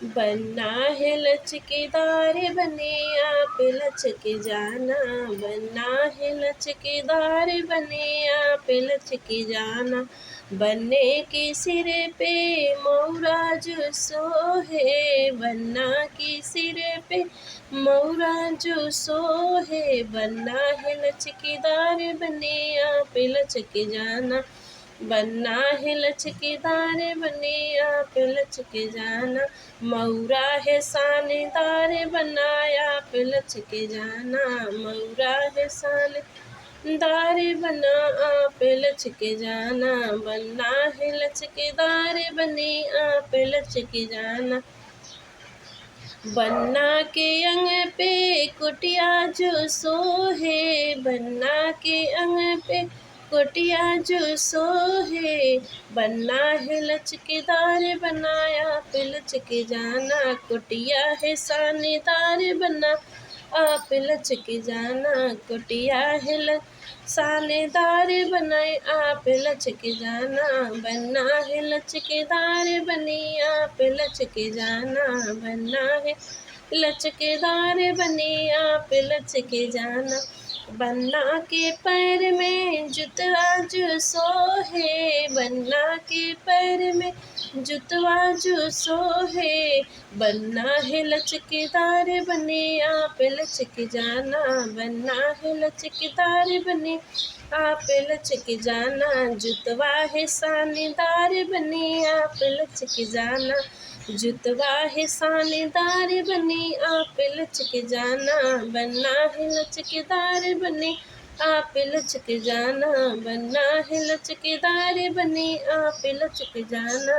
बनना है लचकेदार बने आप लचक जाना, बनना है लचकेदार बने आप लचक जाना। बनने के सिर पे मौरा जो सोहे, बनना के सिर पे मौरा जो सोहे। बनना है लचकेदार बने आप लचक जाना, बनना है लचकेदार बने आप लचक जाना। मौरा है शानदार बनाया आप लचक जाना, मौरा है शानदार बना आप लचक जाना। बनना है लचकेदार बने आप लचक जाना। बनना के अंग पे कुटिया जो सोहे, बनना के अंग पे कुटिया जो सोहे। बनना है लचकेदार बनाया आप लचक जाना, कुटिया है शानदार बना आप लचक जाना। कुटिया है शानदार बनाए आप लचक जाना। बनना है लचकेदार बने आप लचक जाना, बनना है लचकेदार बने आप लचक जाना। बनना के पैर में जुतवा जो सोहे, बनना के पैर में जुतवा जो सोहे। बनना है लचकेदार बने आप लचक जाना, बनना है लचकेदार बने आप लचक जाना। जुतवा है शानदार बने आप लचक जाना, जुतवा है शानदार बने आप लचक जाना। बनना है लचकेदार बने आप लचक जाना, बनना है लचकेदार बने आप लचक जाना।